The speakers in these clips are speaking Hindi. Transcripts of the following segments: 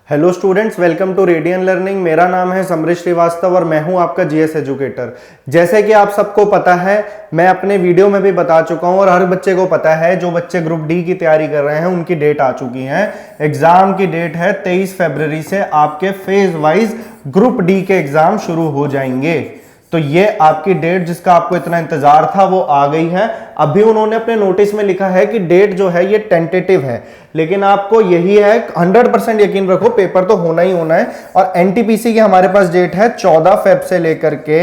Hello students, welcome to Radian Learning. मेरा नाम है समरेश श्रीवास्तव और मैं हूं आपका जीएस एजुकेटर। जैसे कि आप सबको पता है, मैं अपने वीडियो में भी बता चुका हूं और हर बच्चे को पता है, जो बच्चे ग्रुप डी की तैयारी कर रहे हैं उनकी डेट आ चुकी है। एग्जाम की डेट है 23 फरवरी से आपके फेज वाइज ग्रुप डी के एग्जाम शुरू हो जाएंगे। तो ये आपकी डेट जिसका आपको इतना इंतजार था वो आ गई है। अभी उन्होंने अपने नोटिस में लिखा है कि डेट जो है ये टेंटेटिव है, लेकिन आपको यही है 100% यकीन रखो पेपर तो होना ही होना है। और एनटीपीसी की हमारे पास डेट है 14 फेब से लेकर के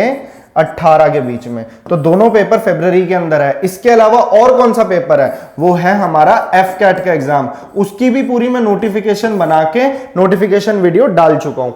18 के बीच में, तो दोनों पेपर फरवरी के अंदर है। इसके अलावा और कौन सा पेपर है, वो है हमारा एफ कैट का एग्जाम। उसकी भी पूरी मैं नोटिफिकेशन बना के नोटिफिकेशन वीडियो डाल चुका हूं।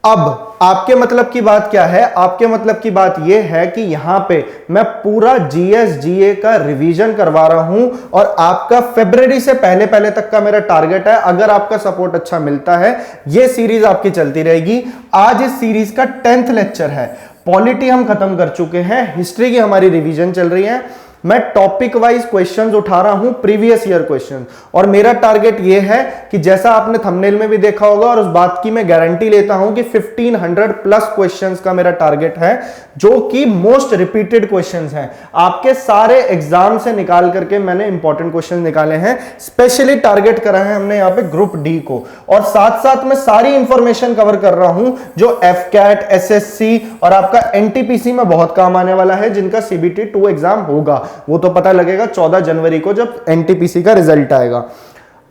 अब आपके मतलब की बात क्या है? आपके मतलब की बात यह है कि यहां पे मैं पूरा जीएस जीए का रिवीजन करवा रहा हूं और आपका फरवरी से पहले पहले तक का मेरा टारगेट है। अगर आपका सपोर्ट अच्छा मिलता है, यह सीरीज आपकी चलती रहेगी। आज इस सीरीज का 10th लेक्चर है। पॉलिटी हम खत्म कर चुके हैं, हिस्ट्री की हमारी रिवीजन चल रही है। मैं टॉपिक वाइज क्वेश्चंस उठा रहा हूं, प्रीवियस ईयर क्वेश्चन, और मेरा टारगेट यह है कि जैसा आपने थंबनेल में भी देखा होगा और उस बात की मैं गारंटी लेता हूं कि 1500 प्लस क्वेश्चंस का मेरा टारगेट है, जो कि मोस्ट रिपीटेड क्वेश्चंस हैं। आपके सारे एग्जाम से निकाल करके मैंने इंपॉर्टेंट क्वेश्चंस निकाले हैं। स्पेशली टारगेट करा है हमने यहाँ पे ग्रुप डी को, और साथ साथ मैं सारी इंफॉर्मेशन कवर कर रहा हूं जो एफ कैट, एसएससी और आपका एनटीपीसी में बहुत काम आने वाला है, जिनका सीबीटी 2 एग्जाम होगा। वो तो पता लगेगा 14 जनवरी को जब एनटीपीसी का रिजल्ट आएगा।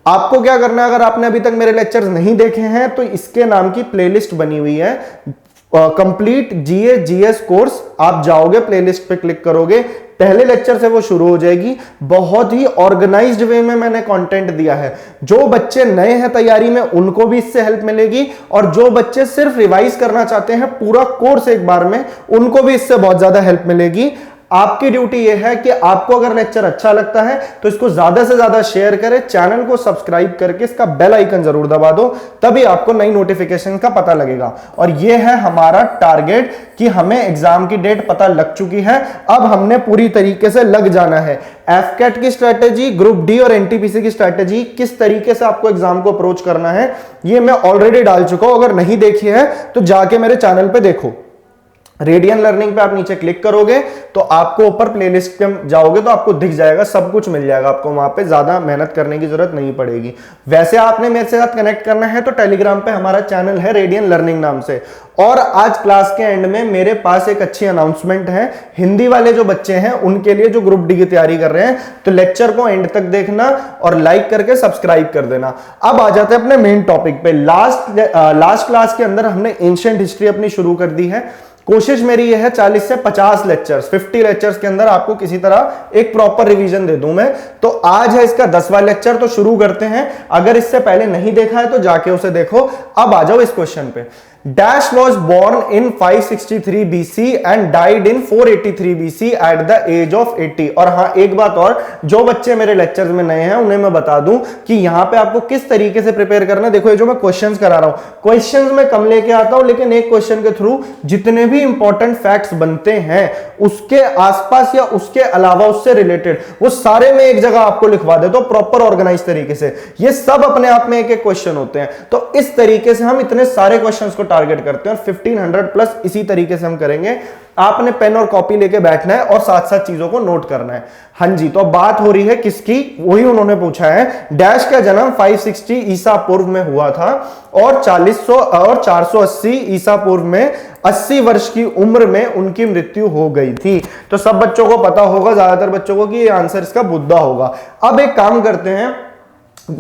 आपको क्या करना है, अगर आपने अभी तक मेरे लेक्चर्स नहीं देखे हैं तो इसके नाम की प्लेलिस्ट बनी हुई है, कंप्लीट जीए जीएस कोर्स। आप जाओगे, प्लेलिस्ट पे क्लिक करोगे, पहले लेक्चर से वो शुरू हो जाएगी। बहुत ही ऑर्गेनाइज्ड वे में मैंने कंटेंट दिया है। जो बच्चे नए हैं तैयारी में उनको भी इससे हेल्प मिलेगी, और जो बच्चे सिर्फ रिवाइज करना चाहते हैं पूरा कोर्स एक बार में, उनको भी इससे बहुत ज्यादा हेल्प मिलेगी। आपकी ड्यूटी यह है कि आपको अगर लेक्चर अच्छा लगता है तो इसको ज्यादा से ज्यादा शेयर करें, चैनल को सब्सक्राइब करके इसका बेल आइकन जरूर दबा दो, तभी आपको नई नोटिफिकेशन का पता लगेगा। और यह है हमारा टारगेट कि हमें एग्जाम की डेट पता लग चुकी है, अब हमने पूरी तरीके से लग जाना है। एफकेट की स्ट्रेटेजी, ग्रुप डी और एनटीपीसी की स्ट्रेटेजी, किस तरीके से आपको एग्जाम को अप्रोच करना है, यह मैं ऑलरेडी डाल चुका हूं। अगर नहीं देखी है तो जाके मेरे चैनल पे देखो। रेडियन लर्निंग पे आप नीचे क्लिक करोगे तो आपको ऊपर प्लेलिस्ट पे जाओगे तो आपको दिख जाएगा, सब कुछ मिल जाएगा आपको वहां पे। ज्यादा मेहनत करने की जरूरत नहीं पड़ेगी। वैसे आपने मेरे साथ कनेक्ट करना है तो टेलीग्राम पे हमारा चैनल है रेडियन लर्निंग नाम से। और आज क्लास के एंड में मेरे पास एक अच्छी अनाउंसमेंट है। हिंदी वाले जो बच्चे हैं उनके लिए, जो ग्रुप डी की तैयारी कर रहे हैं, तो लेक्चर को एंड तक देखना और लाइक करके सब्सक्राइब कर देना। अब आ जाते हैं अपने मेन टॉपिक पे। लास्ट क्लास के अंदर हमने एंशिएंट हिस्ट्री अपनी शुरू कर दी है। कोशिश मेरी यह है 40 से 50 लेक्चर्स, 50 लेक्चर्स के अंदर आपको किसी तरह एक प्रॉपर रिवीजन दे दूं मैं। तो आज है इसका 10वां लेक्चर, तो शुरू करते हैं। अगर इससे पहले नहीं देखा है तो जाके उसे देखो। अब आ जाओ इस क्वेश्चन पे। Dash was born in 563 BC and died in 483 BC at the age of 80। और हाँ, एक बात और, जो बच्चे मेरे लेक्चर्स में नए हैं उन्हें मैं बता दूं कि यहां पे आपको किस तरीके से प्रिपेयर करना है। देखो, ये जो मैं क्वेश्चंस करा रहा हूं, क्वेश्चंस में कम लेके आता हूं, लेकिन एक क्वेश्चन के थ्रू जितने भी इंपॉर्टेंट फैक्ट्स बनते हैं उसके आसपास या उसके अलावा उससे रिलेटेड, वो सारे मैं एक जगह आपको लिखवा देता हूं प्रॉपर ऑर्गेनाइज तरीके से। ये सब अपने आप में एक एक क्वेश्चन होते हैं। तो इस तरीके से हम इतने सारे क्वेश्चंस को टारगेट करते हैं और 1500 प्लस इसी तरीके से हम करेंगे। आपने पेन और कॉपी लेके बैठना है और साथ साथ चीजों को नोट करना है। हाँ जी, तो बात हो रही है किसकी, वही उन्होंने पूछा है। डैश का जन्म 560 ईसा पूर्व में हुआ था और 480 ईसा पूर्व में 80 वर्ष की उम्र में उनकी मृत्यु हो गई थी। तो सब बच्चों को पता होगा, ज्यादातर बच्चों को, कि ये आंसर इसका बुद्धा होगा। अब एक काम करते हैं,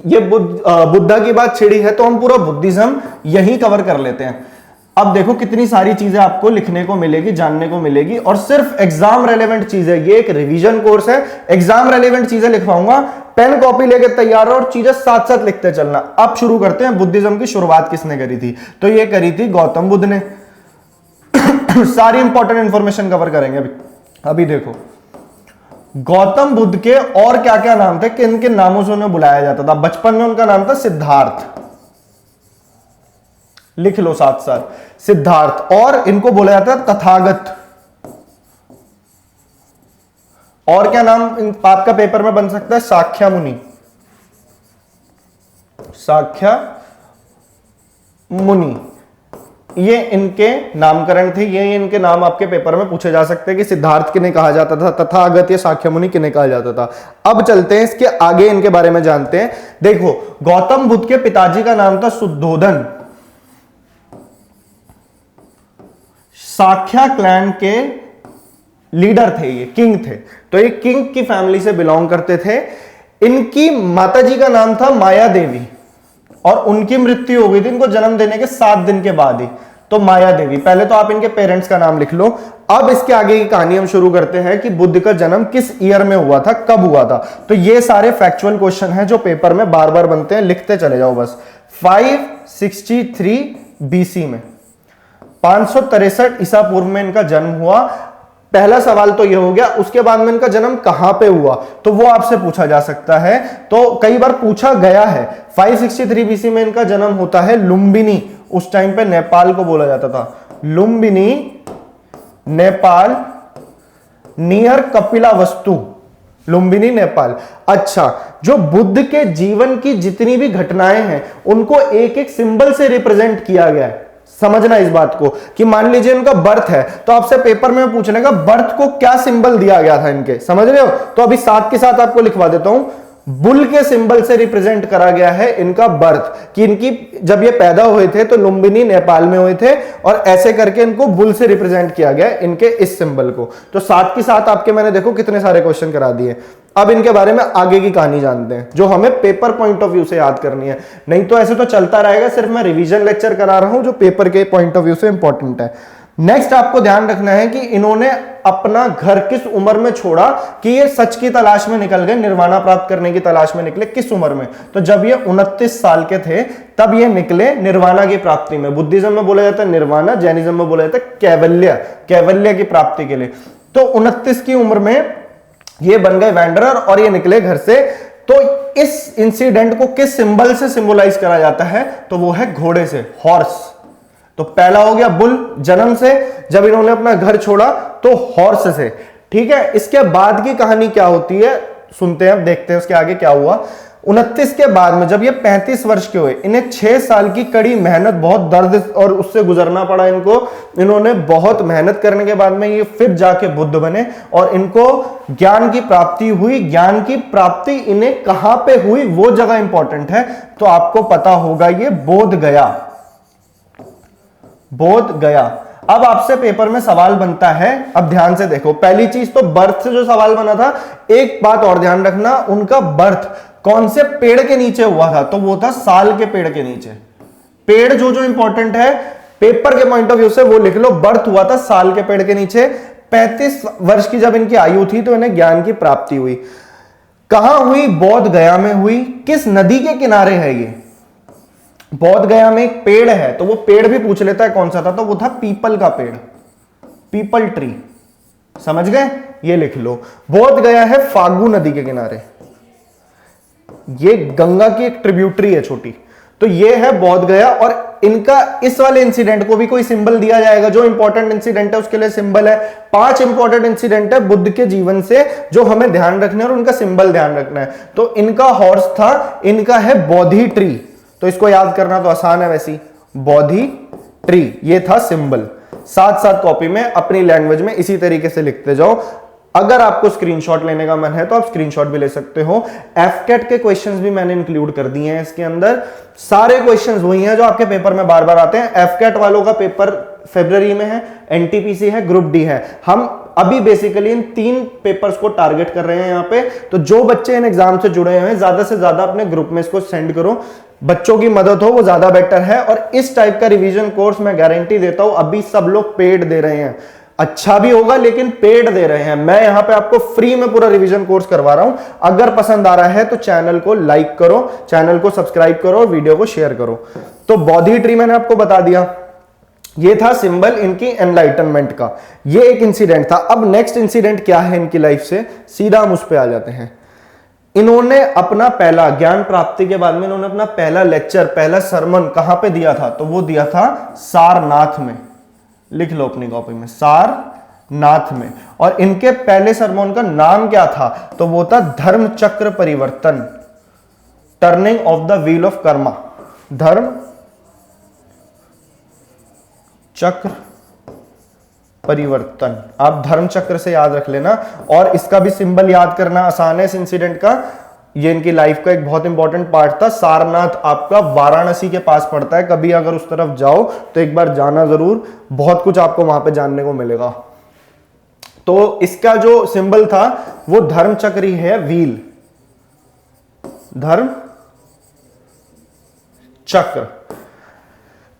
ये बुद्धा की बात छिड़ी है तो हम पूरा बुद्धिज्म यही कवर कर लेते हैं। अब देखो कितनी सारी चीजें आपको लिखने को मिलेगी, जानने को मिलेगी, और सिर्फ एग्जाम रेलेवेंट चीजें। ये एक रिवीजन कोर्स है, एग्जाम रेलेवेंट चीजें लिखवाऊंगा। पेन कॉपी लेके तैयार हो और चीजें साथ साथ लिखते चलना। अब शुरू करते हैं। बुद्धिज्म की शुरुआत किसने करी थी? तो ये करी थी गौतम बुद्ध ने। सारी इंपॉर्टेंट इंफॉर्मेशन कवर करेंगे अभी देखो, गौतम बुद्ध के और क्या क्या नाम थे, किन किन नामों से उन्हें बुलाया जाता था। बचपन में उनका नाम था सिद्धार्थ, लिख लो साथ साथ, सिद्धार्थ। और इनको बोला जाता है तथागत। और क्या नाम आपका पेपर में बन सकता है? साख्या मुनि, साख्या मुनि, ये इनके नामकरण थे। ये इनके नाम आपके पेपर में पूछे जा सकते हैं कि सिद्धार्थ किन्हें कहा जाता था, तथागत या शाक्य मुनि किन्हें कहा जाता था। अब चलते हैं इसके आगे, इनके बारे में जानते हैं। देखो, गौतम बुद्ध के पिताजी का नाम था शुद्धोधन, साख्या क्लैन के लीडर थे, ये किंग थे। तो ये किंग की फैमिली से बिलोंग करते थे। इनकी माताजी का नाम था माया देवी और उनकी मृत्यु हो गई थी इनको जन्म देने के 7 दिन के बाद ही। तो माया देवी, पहले तो आप इनके पेरेंट्स का नाम लिख लो। अब इसके आगे की कहानी हम शुरू करते हैं कि बुद्ध का जन्म किस ईयर में हुआ था, कब हुआ था। तो ये सारे फैक्चुअल क्वेश्चन हैं जो पेपर में बार बार बनते हैं, लिखते चले जाओ बस। 563 बीसी में, 563 ईसा पूर्व में इनका जन्म हुआ। पहला सवाल तो ये हो गया। उसके बाद में इनका जन्म कहां पे हुआ, तो वो आपसे पूछा जा सकता है, तो कई बार पूछा गया है। 563 बीसी में इनका जन्म होता है लुम्बिनी, उस टाइम पे नेपाल को बोला जाता था। लुम्बिनी, नेपाल, नियर कपिलावस्तु, लुम्बिनी नेपाल। अच्छा, जो बुद्ध के जीवन की जितनी भी घटनाएं हैं उनको एक एक सिंबल से रिप्रेजेंट किया गया है। समझना इस बात को कि मान लीजिए इनका बर्थ है, तो आपसे पेपर में पूछने का बर्थ को क्या सिंबल दिया गया था इनके, समझ रहे हो। तो अभी साथ के साथ आपको लिखवा देता हूं, बुल के सिंबल से रिप्रेजेंट करा गया है इनका बर्थ, कि इनकी जब ये पैदा हुए थे तो लुम्बिनी नेपाल में हुए थे और ऐसे करके इनको बुल से रिप्रेजेंट किया गया इनके इस सिंबल को। तो साथ के साथ आपके मैंने देखो कितने सारे क्वेश्चन करा दिए। अब इनके बारे में आगे की कहानी जानते हैं जो हमें पेपर पॉइंट ऑफ व्यू से याद करनी है, नहीं तो ऐसे तो चलता रहेगा, सिर्फ मैं रिवीजन लेक्चर करा रहा हूं जो पेपर के पॉइंट ऑफ व्यू से इंपॉर्टेंट है। नेक्स्ट आपको ध्यान रखना है कि इन्होंने अपना घर किस उम्र में छोड़ा, कि ये सच की तलाश में निकल गए, निर्वाणा प्राप्त करने की तलाश में निकले। किस उम्र में, तो जब ये 29 साल के थे तब ये निकले निर्वाणा की प्राप्ति में। बुद्धिज्म में बोला जाता है निर्वाणा, जैनिज्म में बोला जाता है कैवल्य, कैवल्य की प्राप्ति के लिए। तो 29 की उम्र में ये बन गए वैंडरर और ये निकले घर से। तो इस इंसिडेंट को किस सिंबल से सिंबलाइज करा जाता है, तो वो है घोड़े से, हॉर्स। तो पहला हो गया बुल, जन्म से, जब इन्होंने अपना घर छोड़ा तो हॉर्स से। ठीक है, इसके बाद की कहानी क्या होती है सुनते हैं, अब देखते हैं उसके आगे क्या हुआ। 29 के बाद में जब ये 35 वर्ष के हुए, इन्हें 6 साल की कड़ी मेहनत, बहुत दर्द और उससे गुजरना पड़ा इनको। इन्होंने बहुत मेहनत करने के बाद में ये फिर जाके बुद्ध बने और इनको ज्ञान की प्राप्ति हुई। ज्ञान की प्राप्ति इन्हें कहां पे हुई वो जगह इंपॉर्टेंट है, तो आपको पता होगा ये बोध गया, बोध गया। अब आपसे पेपर में सवाल बनता है, अब ध्यान से देखो। पहली चीज तो बर्थ से जो सवाल बना था, एक बात और ध्यान रखना, उनका बर्थ कौन से पेड़ के नीचे हुआ था, तो वो था साल के पेड़ के नीचे। पेड़ जो जो इंपॉर्टेंट है पेपर के पॉइंट ऑफ व्यू से वो लिख लो। बर्थ हुआ था साल के पेड़ के नीचे। 35 वर्ष की जब इनकी आयु थी तो इन्हें ज्ञान की प्राप्ति हुई। कहां हुई, बोध गया में हुई। किस नदी के किनारे है ये, बोध गया में एक पेड़ है, तो वो पेड़ भी पूछ लेता है कौन सा था, तो वो था पीपल का पेड़, पीपल ट्री। समझ गए, ये लिख लो। बोध गया है फागु नदी के किनारे, ये गंगा की एक ट्रिब्यूटरी है छोटी, तो ये है बोध गया। और इनका इस वाले इंसिडेंट को भी कोई सिंबल दिया जाएगा, जो इंपॉर्टेंट इंसिडेंट है उसके लिए सिंबल है। 5 इंपॉर्टेंट इंसिडेंट है बुद्ध के जीवन से जो हमें ध्यान रखना है और उनका सिंबल ध्यान रखना है। तो इनका हॉर्स था, इनका है बोधि ट्री, तो इसको याद करना तो आसान है वैसी, बोधि ट्री, ये था सिंबल। साथ साथ कॉपी में अपनी लैंग्वेज में इसी तरीके से लिखते जाओ। अगर आपको स्क्रीनशॉट लेने का मन है तो आप स्क्रीनशॉट भी ले सकते हो। एफकेट के क्वेश्चंस भी मैंने इंक्लूड कर दिए हैं इसके अंदर। सारे क्वेश्चंस वही हैं जो आपके पेपर में बार बार आते हैं। एफकेट वालों का पेपर फरवरी में है, एनटीपीसी है, ग्रुप डी है। हम अभी बेसिकली इन 3 पेपर्स को टारगेट कर रहे हैं यहाँ पे। तो जो बच्चे इन एग्जाम से जुड़े हुए हैं ज्यादा से ज्यादा अपने ग्रुप में इसको सेंड करो, बच्चों की मदद हो वो ज्यादा बेटर है। और इस टाइप का रिवीजन कोर्स मैं गारंटी देता हूं, अभी सब लोग पेड दे रहे हैं, अच्छा भी होगा लेकिन पेड दे रहे हैं। मैं यहां पे आपको फ्री में पूरा रिवीजन कोर्स करवा रहा हूं। अगर पसंद आ रहा है तो चैनल को लाइक करो, चैनल को सब्सक्राइब करो और वीडियो को शेयर करो। तो बोधि ट्री मैंने आपको बता दिया, ये था सिंबल इनकी एनलाइटनमेंट का। ये एक इंसिडेंट था। अब नेक्स्ट इंसिडेंट क्या है इनकी लाइफ से, सीधा हम उस पर आ जाते हैं। इन्होंने अपना पहला ज्ञान प्राप्ति के बाद में इन्होंने अपना पहला लेक्चर, पहला सरमन कहां पे दिया था, तो वो दिया था सारनाथ में। लिख लो अपनी कॉपी में, सारनाथ में। और इनके पहले सरमन का नाम क्या था, तो वो था धर्म चक्र परिवर्तन, turning of the wheel of Karma, धर्म चक्र परिवर्तन, आप धर्म चक्र से याद रख लेना। और इसका भी सिंबल याद करना आसान है इस इंसिडेंट का। ये इनकी लाइफ का एक बहुत इंपॉर्टेंट पार्ट था। सारनाथ आपका वाराणसी के पास पड़ता है, कभी अगर उस तरफ जाओ तो एक बार जाना जरूर, बहुत कुछ आपको वहां पे जानने को मिलेगा। तो इसका जो सिंबल था वो धर्म चक्र ही है, व्हील, धर्म चक्र।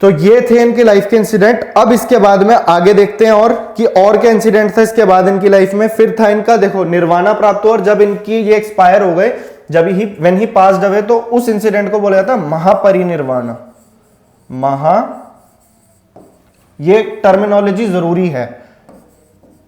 तो ये थे इनकी लाइफ के इंसिडेंट। अब इसके बाद में आगे देखते हैं और क्या इंसिडेंट था इसके बाद इनकी लाइफ में। फिर था इनका, देखो, निर्वाणा प्राप्त हुआ, और जब इनकी ये एक्सपायर हो गए, जब he when he passed away, तो उस इंसिडेंट को बोला जाता है महापरिनिर्वाण। ये टर्मिनोलॉजी जरूरी है,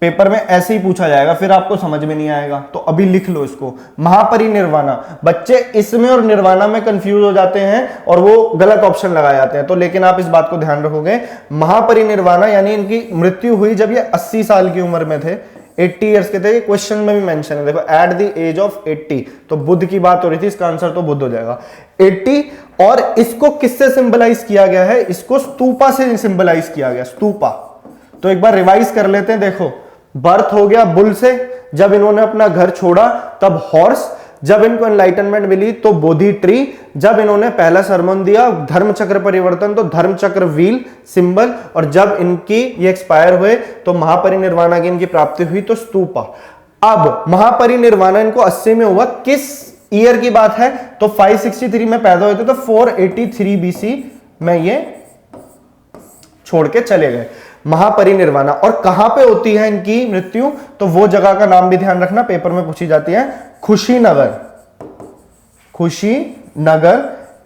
पेपर में ऐसे ही पूछा जाएगा, फिर आपको समझ में नहीं आएगा, तो अभी लिख लो इसको, महापरिनिर्वाणा। बच्चे इसमें और निर्वाणा में कंफ्यूज हो जाते हैं और वो गलत ऑप्शन लगाए जाते हैं, तो लेकिन आप इस बात को ध्यान रखोगे, महापरिनिर्वाणा यानी इनकी मृत्यु हुई जब ये 80 साल की उम्र में थे, 80 ईयर्स के थे। क्वेश्चन में भी मेंशन है, देखो, एट द एज ऑफ 80, तो बुद्ध की बात हो रही थी, इसका आंसर तो बुद्ध हो जाएगा 80। और इसको किससे सिंबलाइज किया गया है? इसको स्तूपा से सिंबलाइज किया गया, स्तूपा। तो एक बार रिवाइज कर लेते हैं। देखो, बर्थ हो गया बुल से, जब इन्होंने अपना घर छोड़ा तब हॉर्स, जब इनको एनलाइटनमेंट मिली तो बोधि ट्री, जब इन्होंने पहला सरमन दिया धर्म चक्र परिवर्तन तो धर्म चक्र व्हील सिंबल, और जब इनकी ये एक्सपायर हुए तो महापरिनिर्वाणा की इनकी प्राप्ति हुई तो स्तूपा। अब महापरिनिर्वाणा इनको 80 में हुआ, किस ईयर की बात है? तो 563 में पैदा हुए थे, तो 483 BC में ये छोड़ के चले गए। महापरिनिर्वाणा। और कहां पे होती है इनकी मृत्यु? तो वो जगह का नाम भी ध्यान रखना, पेपर में पूछी जाती है, खुशीनगर। खुशीनगर,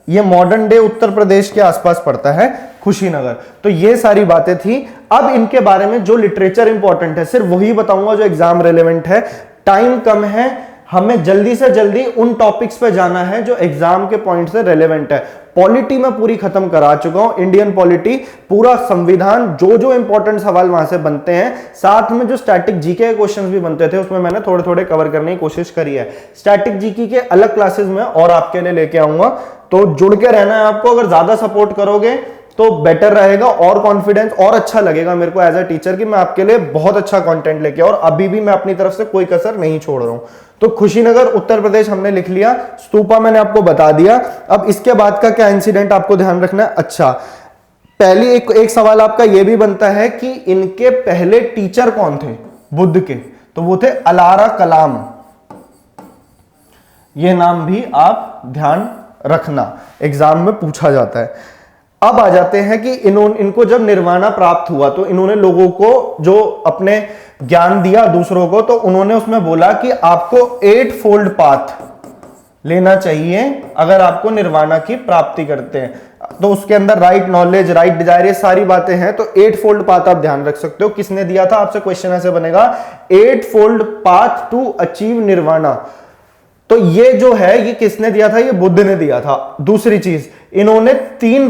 ये मॉडर्न डे उत्तर प्रदेश के आसपास पड़ता है, खुशीनगर। तो ये सारी बातें थी। अब इनके बारे में जो लिटरेचर इंपॉर्टेंट है सिर्फ वही बताऊंगा जो एग्जाम रेलेवेंट है। टाइम कम है, हमें जल्दी से जल्दी उन टॉपिक्स पे जाना है जो एग्जाम के पॉइंट से रेलेवेंट है। पॉलिटी में पूरी खत्म करा चुका हूं, इंडियन पॉलिटी, पूरा संविधान, जो जो इंपॉर्टेंट सवाल वहां से बनते हैं, साथ में जो स्टैटिक जीके के क्वेश्चंस भी बनते थे उसमें मैंने थोड़े थोड़े कवर करने की कोशिश करी है। स्टैटिक जीके के अलग क्लासेस में और आपके लिए लेके आऊंगा, तो जुड़ के रहना है आपको। अगर ज्यादा सपोर्ट करोगे तो बेटर रहेगा और कॉन्फिडेंस और अच्छा लगेगा मेरे को एज अ टीचर कि मैं आपके लिए बहुत अच्छा कंटेंट लेके, और अभी भी मैं अपनी तरफ से कोई कसर नहीं छोड़ रहा हूं। तो खुशीनगर उत्तर प्रदेश हमने लिख लिया, स्तूपा मैंने आपको बता दिया। अब इसके बाद का क्या इंसिडेंट आपको ध्यान रखना है? अच्छा, पहली एक सवाल आपका यह भी बनता है कि इनके पहले टीचर कौन थे बुद्ध के? तो वो थे अलारा कलाम। यह नाम भी आप ध्यान रखना, एग्जाम में पूछा जाता है। अब आ जाते हैं कि इनको जब निर्वाणा प्राप्त हुआ तो इन्होंने लोगों को जो अपने ज्ञान दिया दूसरों को, तो उन्होंने उसमें बोला कि आपको 8 फोल्ड पाथ लेना चाहिए अगर आपको निर्वाणा की प्राप्ति करते हैं। तो उसके अंदर राइट नॉलेज, राइट डिजायर, ये सारी बातें हैं। तो 8 फोल्ड पाथ आप ध्यान रख सकते हो। किसने दिया था? आपसे क्वेश्चन ऐसे बनेगा, 8 fold path to achieve nirvana. तो ये जो है ये किसने दिया था? ये बुद्ध ने दिया था। दूसरी चीज, इन्होंने 3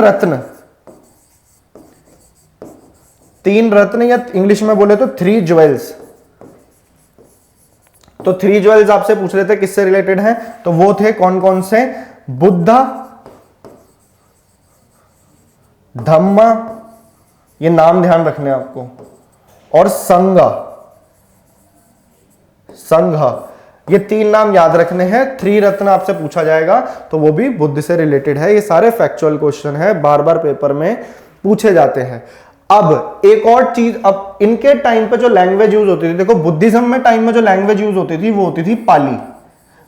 रत्न या इंग्लिश में बोले तो 3 ज्वेल्स। तो 3 ज्वेल्स आपसे पूछ रहे थे किससे रिलेटेड हैं, तो वो थे कौन कौन से? बुद्धा, धम्मा, ये नाम ध्यान रखने आपको, और संघा। ये 3 नाम याद रखने हैं। 3 रत्न आपसे पूछा जाएगा तो वो भी बुद्ध से रिलेटेड है। ये सारे फैक्चुअल क्वेश्चन है, बार बार पेपर में पूछे जाते हैं। अब एक और चीज, अब इनके टाइम पे जो लैंग्वेज यूज होती थी, देखो बुद्धिज्म में टाइम में जो लैंग्वेज यूज होती थी वो होती थी पाली।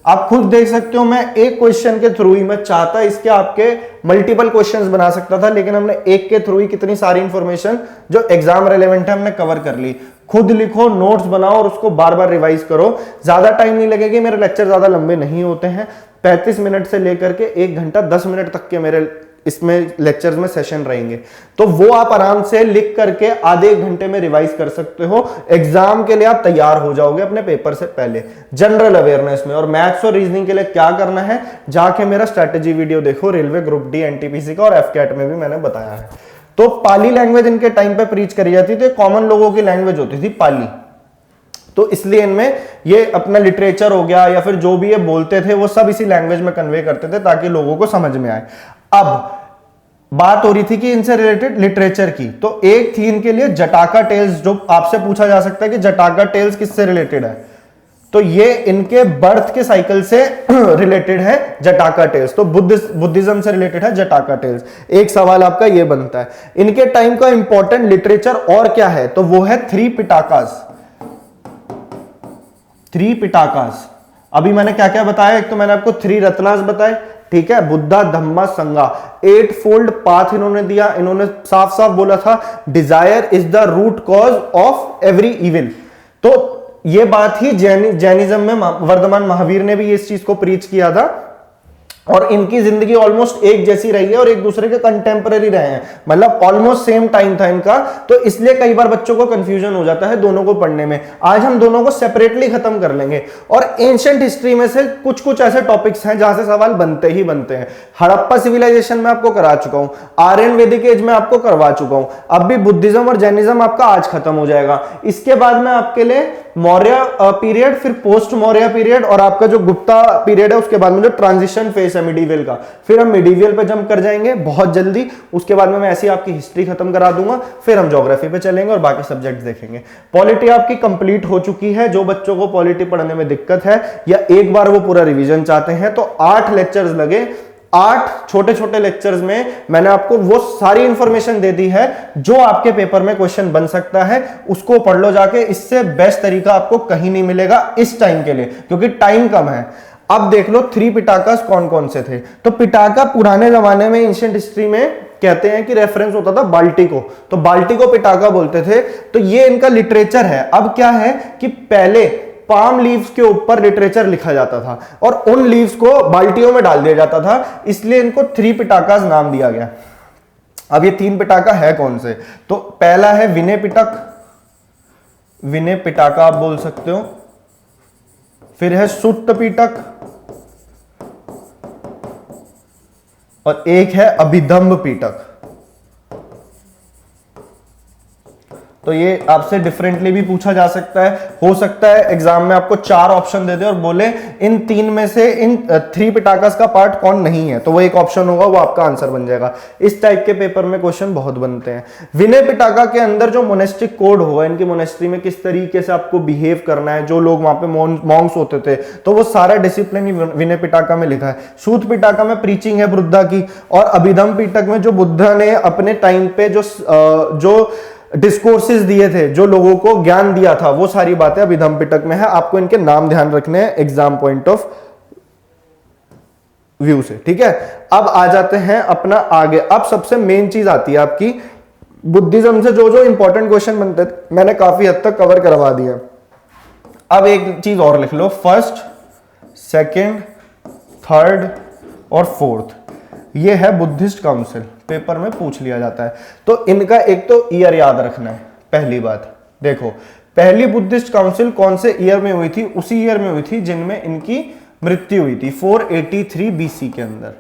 आप खुद देख सकते हो, मैं एक क्वेश्चन के थ्रू ही, मैं चाहता इसके आपके मल्टीपल क्वेश्चंस बना सकता था, लेकिन हमने एक के थ्रू ही कितनी सारी इंफॉर्मेशन जो एग्जाम रेलेवेंट है हमने कवर कर ली। खुद लिखो, नोट्स बनाओ और उसको बार बार रिवाइज करो। ज्यादा टाइम नहीं लगेगा, मेरे लेक्चर ज्यादा लंबे नहीं होते हैं। 35 मिनट से लेकर के 1 घंटा 10 मिनट तक के मेरे इसमें लेक्चर्स में सेशन रहेंगे, तो वो आप आराम से लिख करके आधे 1 घंटे में रिवाइज कर सकते हो। एग्जाम के लिए आप तैयार हो जाओगे अपने पेपर से पहले। जनरल अवेयरनेस में और मैथ्स और रीजनिंग के लिए क्या करना है, जाके मेरा स्ट्रेटेजी वीडियो देखो, रेलवे ग्रुप डी, एनटीपीसी का और एफकेट में भी मैंने बताया है। तो पाली लैंग्वेज इनके टाइम पे प्रीच करी जाती थी, कॉमन लोगों की लैंग्वेज होती थी पाली। तो इसलिए इनमें ये अपना लिटरेचर हो गया या फिर जो भी ये बोलते थे वो सब इसी लैंग्वेज में कन्वे करते थे ताकि लोगों को समझ में आए। अब बात हो रही थी कि इनसे रिलेटेड लिटरेचर की, तो एक थी इनके लिए जटाका टेल्स, जो आपसे पूछा जा सकता है कि जटाका टेल्स किससे रिलेटेड है, तो ये इनके बर्थ के साइकिल से रिलेटेड है जटाका टेल्स, तो बुद्धिज्म से रिलेटेड है जटाका टेल्स। एक सवाल आपका ये बनता है। इनके टाइम का इंपॉर्टेंट लिटरेचर और क्या है, तो वो है थ्री पिटाकास। थ्री पिटाकास, अभी मैंने क्या क्या बताया, एक तो मैंने आपको थ्री रत्नास बताए, ठीक है, बुद्धा धम्मा संगा, 8 फोल्ड पाथ इन्होंने दिया। इन्होंने साफ साफ बोला था desire is the root cause of every evil, तो ये बात ही जैनिज्म में वर्धमान महावीर ने भी इस चीज को प्रीच किया था, और इनकी जिंदगी ऑलमोस्ट एक जैसी रही है और एक दूसरे के कंटेम्पररी रहे हैं, मतलब ऑलमोस्ट सेम टाइम था इनका, तो इसलिए कई बार बच्चों को कंफ्यूजन हो जाता है दोनों को पढ़ने में। आज हम दोनों को सेपरेटली खत्म कर लेंगे, और एंशिएंट हिस्ट्री में से कुछ कुछ ऐसे टॉपिक्स हैं जहां से सवाल बनते ही बनते हैं। हड़प्पा सिविलाइजेशन में आपको करा चुका हूं, आर्यन वैदिक एज में आपको करवा चुका हूं, अब भी बुद्धिज्म और जैनिज्म आपका आज खत्म हो जाएगा। इसके बाद में आपके लिए मौर्य पीरियड, फिर पोस्ट मौर्य पीरियड, और आपका जो गुप्ता पीरियड है, उसके बाद में जो ट्रांजिशन फेज है मिडीवियल का, फिर हम मिडीवियल पे जंप कर जाएंगे बहुत जल्दी। उसके बाद में मैं ऐसी आपकी हिस्ट्री खत्म करा दूंगा, फिर हम ज्योग्राफी पे चलेंगे और बाकी सब्जेक्ट देखेंगे। पॉलिटी आपकी कंप्लीट हो चुकी है। जो बच्चों को पॉलिटी पढ़ने में दिक्कत है या एक बार वो पूरा रिवीजन चाहते हैं, तो 8 लेक्चर्स लगे, 8 छोटे छोटे लेक्चर्स में मैंने आपको वो सारी इंफॉर्मेशन दे दी है जो आपके पेपर में क्वेश्चन बन सकता है। उसको पढ़ लो जाके, इससे बेस्ट तरीका आपको कहीं नहीं मिलेगा इस टाइम के लिए, क्योंकि टाइम कम है। अब देख लो थ्री पिटाकास कौन कौन से थे। तो पिटाका पुराने जमाने में एंशिएंट हिस्ट्री में कहते हैं कि रेफरेंस होता था बाल्टी को, तो बाल्टी को पिटाका बोलते थे। तो ये इनका लिटरेचर है। अब क्या है कि पहले पाम लीव्स के ऊपर लिटरेचर लिखा जाता था और उन लीव्स को बाल्टियों में डाल दिया जाता था, इसलिए इनको थ्री पिटाकास नाम दिया गया। अब ये 3 पिटाका है कौन से, तो पहला है विनय पिटक, विनय पिटाका आप बोल सकते हो, फिर है सुत्त पिटक, और एक है अभिधम्ब पिटक। तो ये आपसे डिफरेंटली भी पूछा जा सकता है। हो सकता है एग्जाम में आपको 4 ऑप्शन दे दे और बोले इन 3 में से इन 3 पिटाकास का पार्ट कौन नहीं है, तो वो एक ऑप्शन होगा, वो आपका आंसर बन जाएगा। इस टाइप के पेपर में क्वेश्चन बहुत बनते हैं। विनय पिटाका के अंदर जो मोनेस्टिक कोड होगा, इनकी मोनेस्ट्री में किस तरीके से आपको बिहेव करना है, जो लोग वहां पे मॉन्क्स होते थे, तो वो सारा डिसिप्लिन विनय पिटाका में लिखा है। सूत पिटाका में प्रीचिंग है बुद्धा की, और अभिधम पिटक में जो बुद्धा ने अपने टाइम पे जो डिस्कोर्सेस दिए थे, जो लोगों को ज्ञान दिया था, वो सारी बातें अभिधम पिटक में है। आपको इनके नाम ध्यान रखने हैं एग्जाम पॉइंट ऑफ व्यू से, ठीक है। अब आ जाते हैं अपना आगे। अब सबसे मेन चीज आती है आपकी बुद्धिज्म से जो जो इंपॉर्टेंट क्वेश्चन बनते थे, मैंने काफी हद तक कवर करवा दिया। अब एक चीज और लिख लो, फर्स्ट, सेकंड, थर्ड और फोर्थ, ये है बुद्धिस्ट काउंसिल, पेपर में पूछ लिया जाता है। तो इनका एक तो ईयर याद रखना है। पहली बात देखो, पहली बुद्धिस्ट काउंसिल कौन से ईयर में हुई थी, उसी ईयर में हुई थी जिनमें इनकी मृत्यु हुई थी, 483 बीसी के अंदर।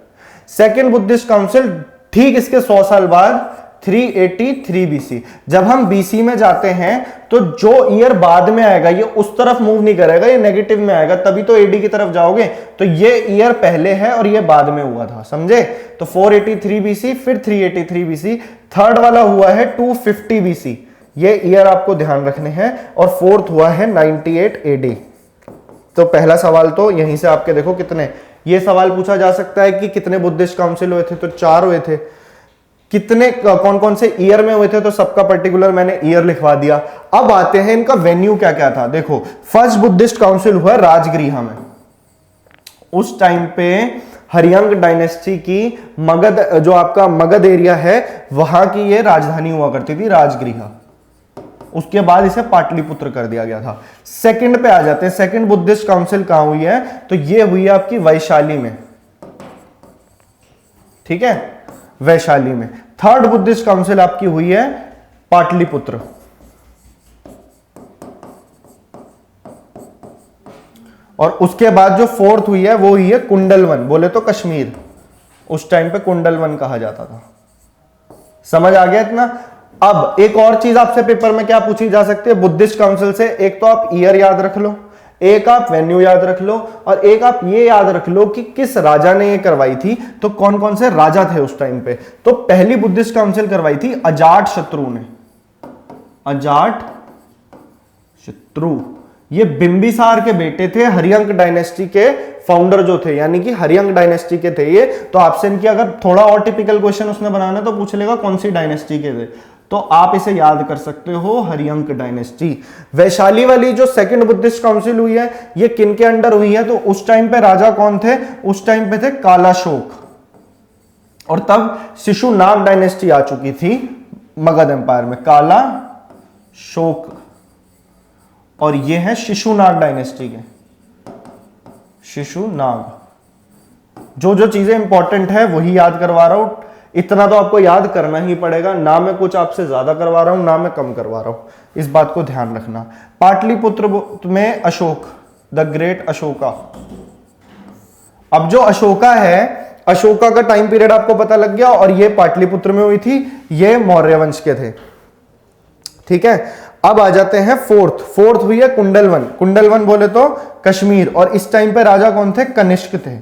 सेकेंड बुद्धिस्ट काउंसिल ठीक इसके 100 साल बाद 383 बीसी। जब हम बीसी में जाते हैं तो जो ईयर बाद में आएगा ये उस तरफ मूव नहीं करेगा, ये नेगेटिव में आएगा, तभी तो एडी की तरफ जाओगे। तो ये ईयर पहले है और ये बाद में हुआ था, समझे। तो 483 बीसी, फिर 383 बीसी, थर्ड वाला हुआ है 250 बीसी, ये ईयर आपको ध्यान रखने हैं, और फोर्थ हुआ है 98 एडी। तो पहला सवाल तो यहीं से आपके देखो कितने, ये सवाल पूछा जा सकता है कि कितने बुद्धिस्ट काउंसिल हुए थे, तो 4 हुए थे। कितने कौन कौन से ईयर में हुए थे, तो सबका पर्टिकुलर मैंने ईयर लिखवा दिया। अब आते हैं इनका वेन्यू क्या क्या था। देखो, फर्स्ट बुद्धिस्ट काउंसिल हुआ राजगृह में। उस टाइम पे हरियांग डायनेस्टी की मगध, जो आपका मगध एरिया है, वहां की ये राजधानी हुआ करती थी, राजगृह। उसके बाद इसे पाटलिपुत्र कर दिया गया था। सेकंड पे आ जाते हैं, सेकंड बुद्धिस्ट काउंसिल कहां हुई है, तो ये हुई है आपकी वैशाली में, ठीक है, वैशाली में। थर्ड बुद्धिस्ट काउंसिल आपकी हुई है पाटलिपुत्र, और उसके बाद जो फोर्थ हुई है वो हुई है कुंडलवन, बोले तो कश्मीर, उस टाइम पे कुंडलवन कहा जाता था। समझ आ गया इतना। अब एक और चीज आपसे पेपर में क्या पूछी जा सकती है बुद्धिस्ट काउंसिल से, एक तो आप ईयर याद रख लो, एक आप वेन्यू याद रख लो और एक आप ये याद रख लो कि किस राजा ने ये करवाई थी। तो कौन कौन से राजा थे उस टाइम पे। तो पहली बुद्धिस्ट काउंसिल करवाई थी अजाट शत्रु ने, अजाट शत्रु। ये बिंबिसार के बेटे थे, हरियंक डायनेस्टी के फाउंडर जो थे, यानी कि हरियंक डायनेस्टी के थे ये। तो आपसे इनकी अगर थोड़ा और टिपिकल क्वेश्चन उसने बनाना तो पूछ लेगा कौन सी डायनेस्टी के थे, तो आप इसे याद कर सकते हो, हरियंक डायनेस्टी। वैशाली वाली जो सेकंड बुद्धिस्ट काउंसिल हुई है ये किन के अंडर हुई है, तो उस टाइम पे राजा कौन थे, उस टाइम पे थे कालाशोक, और तब शिशुनाग डायनेस्टी आ चुकी थी मगध एम्पायर में, कालाशोक, और ये है शिशुनाग डायनेस्टी के, शिशुनाग। जो जो चीजें इंपॉर्टेंट है वही याद करवा रहा हूं, इतना तो आपको याद करना ही पड़ेगा, ना मैं कुछ आपसे ज्यादा करवा रहा हूं ना मैं कम करवा रहा हूं, इस बात को ध्यान रखना। पाटलिपुत्र में अशोक, द ग्रेट अशोका। अब जो अशोका है, अशोका का टाइम पीरियड आपको पता लग गया, और ये पाटलिपुत्र में हुई थी, ये मौर्य वंश के थे, ठीक है। अब आ जाते हैं फोर्थ हुई है कुंडलवन। कुंडलवन बोले तो कश्मीर, और इस टाइम पे राजा कौन थे, कनिष्क थे,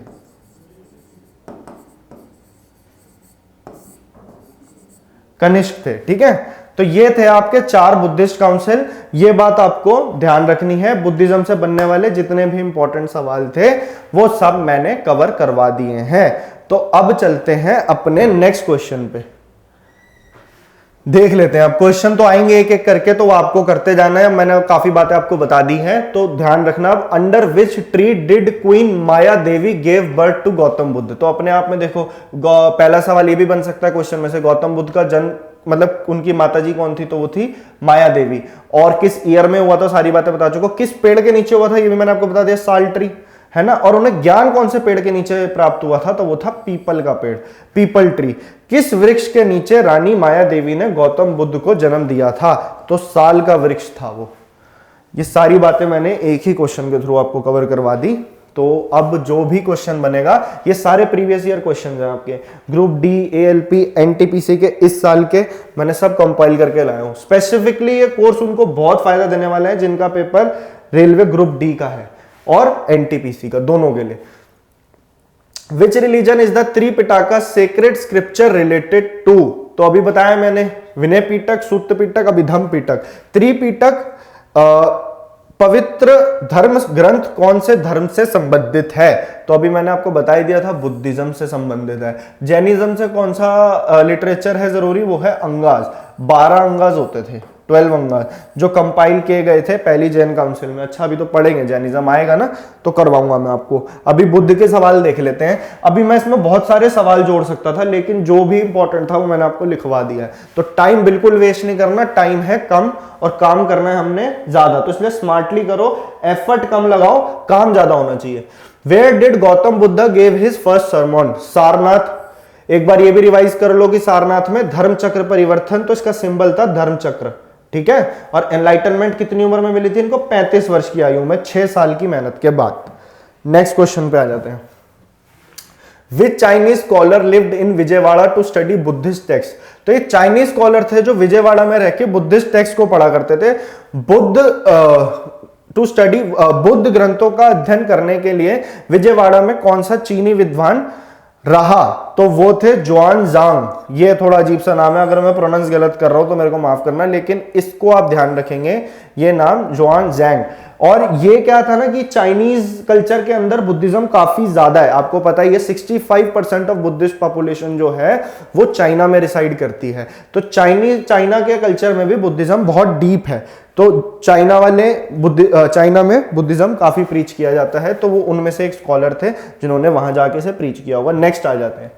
कनिष्क थे, ठीक है। तो ये थे आपके 4 बुद्धिस्ट काउंसिल। ये बात आपको ध्यान रखनी है, बुद्धिज्म से बनने वाले जितने भी इंपॉर्टेंट सवाल थे वो सब मैंने कवर करवा दिए हैं। तो अब चलते हैं अपने नेक्स्ट क्वेश्चन पे, देख लेते हैं। अब क्वेश्चन तो आएंगे एक एक करके, तो वो आपको करते जाना है, मैंने काफी बातें आपको बता दी हैं, तो ध्यान रखना। अब under which tree did queen Maya Devi gave birth to Gautam Buddha. तो अपने आप में देखो, पहला सवाल ये भी बन सकता है क्वेश्चन में से, गौतम बुद्ध का जन्म मतलब उनकी माताजी कौन थी, तो वो थी माया देवी, और किस ईयर में हुआ था सारी बातें बता चुका। किस पेड़ के नीचे हुआ था ये भी मैंने आपको बता दिया, साल ट्री है ना। और उन्हें ज्ञान कौन से पेड़ के नीचे प्राप्त हुआ था, तो वो था पीपल का पेड़, पीपल ट्री। किस वृक्ष के नीचे रानी माया देवी ने गौतम बुद्ध को जन्म दिया था, तो साल का वृक्ष था वो। ये सारी बातें मैंने एक ही क्वेश्चन के थ्रू आपको कवर करवा दी। तो अब जो भी क्वेश्चन बनेगा, ये सारे प्रीवियस ईयर क्वेश्चन हैं आपके, ग्रुप डी, एएलपी, एनटीपीसी के इस साल के मैंने सब कंपाइल करके लाया हूं। स्पेसिफिकली ये कोर्स उनको बहुत फायदा देने वाला है जिनका पेपर रेलवे ग्रुप डी का है और एनटीपीसी का, दोनों के लिए। Which religion is the Tripitaka sacred scripture related to. तो अभी बताया मैंने, विनय पिटक, सूक्त पिटक, अभिधम पिटक। त्रिपिटक पवित्र धर्म ग्रंथ कौन से धर्म से संबंधित है, तो अभी मैंने आपको बता ही दिया था, बुद्धिज्म से संबंधित है। जैनिज्म से कौन सा लिटरेचर है जरूरी, वो है अंगाज। 12 अंगाज होते थे, 12 अंगाज जो कंपाइल किए गए थे पहली जैन काउंसिल में। अच्छा अभी तो पढ़ेंगे, जैनिज्म आएगा ना तो करवाऊंगा मैं आपको। अभी बुद्ध के सवाल देख लेते हैं। अभी मैं इसमें बहुत सारे सवाल जोड़ सकता था, लेकिन जो भी इंपॉर्टेंट था वो मैंने आपको लिखवा दिया है। तो टाइम बिल्कुल वेस्ट नहीं करना, टाइम है कम और काम करना है हमने ज्यादा, तो इसलिए स्मार्टली करो, एफर्ट कम लगाओ, काम ज्यादा होना चाहिए। Where did Gautam Buddha gave his first sermon, Sarnath. एक बार ये भी रिवाइज कर लो कि सारनाथ में धर्म चक्र परिवर्तन, तो इसका सिंबल था धर्म चक्र, ठीक है। और एनलाइटनमेंट कितनी उम्र में मिली थी इनको, 35 वर्ष की आयु में, 6 साल की मेहनत के बाद। नेक्स्ट क्वेश्चन पे आ जाते हैं। Which Chinese scholar lived in Vijayawada to study Buddhist text. तो ये चाइनीज स्कॉलर थे जो विजयवाड़ा में रह के बुद्धिस्ट टेक्स्ट को पढ़ा करते थे। टू स्टडी बुद्ध ग्रंथों का अध्ययन करने के लिए विजयवाड़ा में कौन सा चीनी विद्वान रहा, तो वो थे जुआन जांग। ये थोड़ा अजीब सा नाम है, अगर मैं प्रोनाउंस गलत कर रहा हूं तो मेरे को माफ करना, लेकिन इसको आप ध्यान रखेंगे, ये नाम जुआन जैंग। और ये क्या था ना कि चाइनीज कल्चर के अंदर बुद्धिज्म काफी ज्यादा है, आपको पता है ये 65% ऑफ बुद्धिस्ट पॉपुलेशन जो है वो चाइना में रिसाइड करती है। तो चाइना के कल्चर में भी बुद्धिज्म बहुत डीप है। तो चाइना में बुद्धिज्म काफी प्रीच किया जाता है, तो वो उनमें से एक स्कॉलर थे जिन्होंने वहां जाके से प्रीच किया हुआ। नेक्स्ट आ जाते हैं।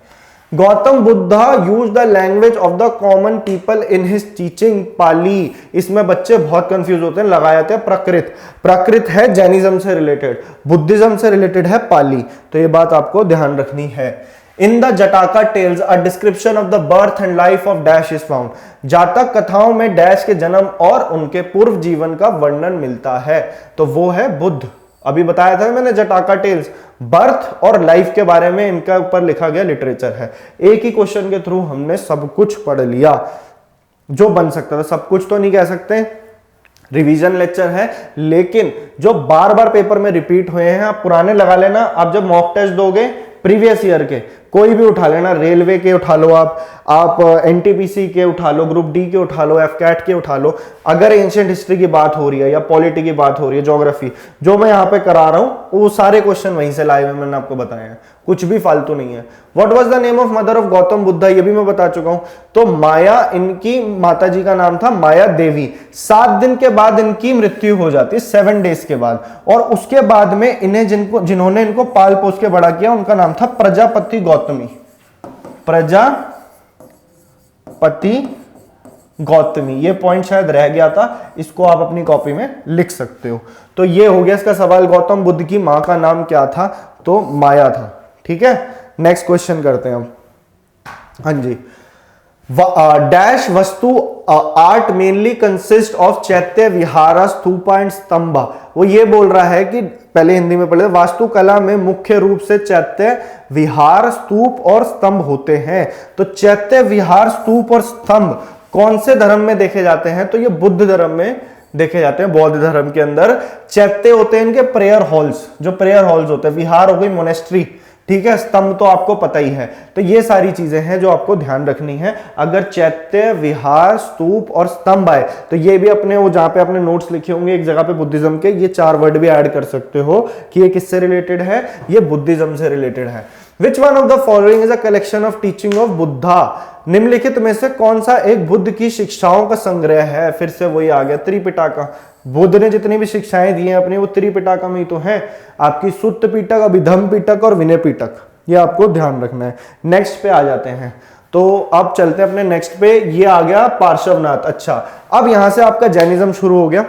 Gautam Buddha use the language of the common people in his teaching, Pali. इसमें बच्चे बहुत कंफ्यूज होते हैं, लगाए जाते हैं प्रकृत। प्रकृत है जैनिज्म से रिलेटेड, बुद्धिज्म से रिलेटेड है पाली, तो ये बात आपको ध्यान रखनी है। In the Jataka tales a description of the birth and life of dash is found. Jataka कथाओं में डैश के जन्म और उनके पूर्व जीवन का वर्णन मिलता है, तो वो है बुद्ध। अभी बताया था मैंने जटाका टेल्स, बर्थ और लाइफ के बारे में इनका ऊपर लिखा गया लिटरेचर है। एक ही क्वेश्चन के थ्रू हमने सब कुछ पढ़ लिया जो बन सकता था, सब कुछ तो नहीं कह सकते, रिवीजन लेक्चर है, लेकिन जो बार बार पेपर में रिपीट हुए हैं आप पुराने लगा लेना। आप जब मॉक टेस्ट दोगे प्रीवियस ईयर के कोई भी उठा लेना, रेलवे के उठा लो, आप एनटीपीसी के उठा लो, ग्रुप डी के उठा लो, एफकैट के उठा लो, अगर एंशिएंट हिस्ट्री की बात हो रही है या पॉलिटी की बात हो रही है, ज्योग्राफी जो मैं यहाँ पे करा रहा हूँ वो सारे क्वेश्चन वहीं से लाए हुए मैंने आपको बताए हैं, कुछ भी फालतू नहीं है। What was the name of mother of Gautam Buddha, ये भी मैं बता चुका हूं। तो माया, इनकी माता जी का नाम था माया देवी। 7 दिन के बाद इनकी मृत्यु हो जाती है, 7 डेज के बाद, और उसके बाद में इन्हें जिन्होंने इनको पाल पोस के बड़ा किया उनका नाम था प्रजापति गौतमी। प्रजापति गौतमी, ये पॉइंट शायद रह गया था, इसको आप अपनी कॉपी में लिख सकते हो। तो ये हो गया इसका सवाल, गौतम बुद्ध की मां का नाम क्या था, तो माया था। ठीक है, नेक्स्ट क्वेश्चन करते हैं अब। हाँ जी, डैश वस्तु आर्ट मेनली कंसिस्ट ऑफ चैत्य विहार स्तूपा एंड स्तंभा। वो ये बोल रहा है कि पहले हिंदी में पढ़े, वास्तुकला में मुख्य रूप से चैत्य विहार, स्तूप और स्तंभ होते हैं। तो चैत्य विहार, स्तूप और स्तंभ कौन से धर्म में देखे जाते हैं, तो ये बुद्ध धर्म में देखे जाते हैं। बौद्ध धर्म के अंदर चैत्य होते हैं इनके प्रेयर हॉल्स, जो प्रेयर हॉल्स होते हैं, विहार हो गई मोनेस्ट्री, ठीक है, स्तंभ तो आपको पता ही है। तो ये सारी चीजें हैं जो आपको ध्यान रखनी है। अगर चैत्य, विहार, स्तूप और स्तंभ आए तो ये भी अपने वो जहां पे आपने नोट्स लिखे होंगे एक जगह पे बुद्धिज्म के, ये 4 वर्ड भी ऐड कर सकते हो कि ये किससे रिलेटेड है, ये बुद्धिज्म से रिलेटेड है। Which one of the following is a collection of teaching of Buddha, निम्नलिखित में से कौन सा एक बुद्ध की शिक्षाओं का संग्रह है। फिर से वही आ गया, त्रिपिटका। बुद्ध ने जितनी भी शिक्षाएं दी हैं अपनी वो त्रिपिटका में ही तो है, आपकी सुत्त पिटक, अभिधम्म पिटक और विनय पिटक, ये आपको ध्यान रखना है। नेक्स्ट पे आ जाते हैं, तो अब चलते हैं अपने नेक्स्ट पे। ये आ गया पार्श्वनाथ। अच्छा, अब यहां से आपका जैनिज्म शुरू हो गया।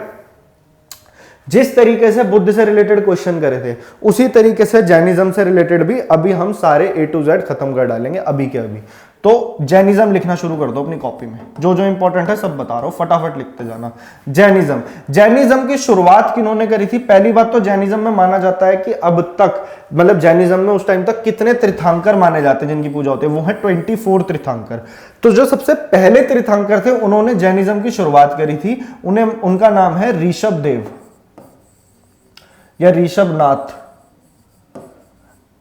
जिस तरीके से बुद्ध से रिलेटेड क्वेश्चन करे थे उसी तरीके से जैनिज्म से रिलेटेड भी अभी हम सारे A to Z खत्म कर डालेंगे अभी के अभी। तो जैनिज्म लिखना शुरू कर दो अपनी कॉपी में, जो जो इंपॉर्टेंट है सब बता रहा हूं, फटाफट लिखते जाना। जैनिज्म की शुरुआत किन्होंने करी थी? पहली बात तो जैनिज्म में माना जाता है कि अब तक, मतलब जैनिज्म में उस टाइम तक कितने तीर्थंकर माने जाते हैं जिनकी पूजा होती है, वो है 24 तीर्थंकर। तो जो सबसे पहले तीर्थंकर थे उन्होंने जैनिज्म की शुरुआत करी थी, उनका नाम है ऋषभ देव या ऋषभनाथ।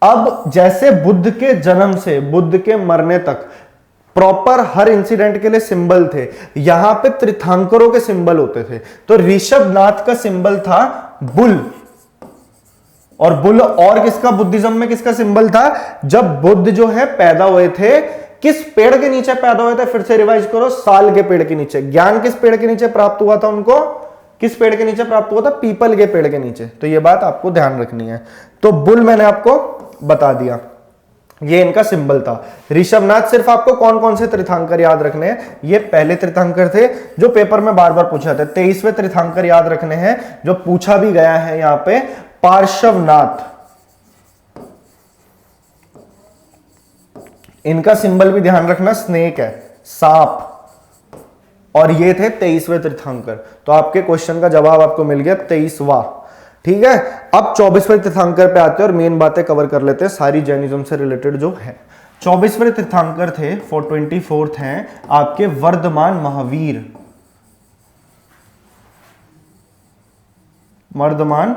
अब जैसे बुद्ध के जन्म से बुद्ध के मरने तक प्रॉपर हर इंसिडेंट के लिए सिंबल थे, यहां पे तीर्थंकरों के सिंबल होते थे। तो ऋषभनाथ का सिंबल था बुल, और बुल और किसका, बुद्धिज्म में किसका सिंबल था? जब बुद्ध जो है पैदा हुए थे, किस पेड़ के नीचे पैदा हुए थे? फिर से रिवाइज करो, साल के पेड़ के नीचे। ज्ञान किस पेड़ के नीचे प्राप्त हुआ था उनको? किस पेड़ के नीचे प्राप्त हुआ था? पीपल के पेड़ के नीचे। तो ये बात आपको ध्यान रखनी है। तो बुल मैंने आपको बता दिया, ये इनका सिंबल था। ऋषभनाथ, सिर्फ आपको कौन कौन से तीर्थंकर याद रखने हैं, ये पहले तीर्थंकर थे जो पेपर में बार बार पूछा था। 23वें तीर्थंकर याद रखने हैं जो पूछा भी गया है यहां पे, पार्श्वनाथ। इनका सिंबल भी ध्यान रखना, स्नेक है, सांप। और ये थे 23वें तीर्थंकर। तो आपके क्वेश्चन का जवाब आपको मिल गया 23वां। ठीक है, अब 24वें तीर्थंकर पे आते हैं और मेन बातें कवर कर लेते हैं सारी जैनिज्म से रिलेटेड जो है। 24वें तीर्थंकर थे, 424th हैं आपके वर्धमान महावीर। वर्धमान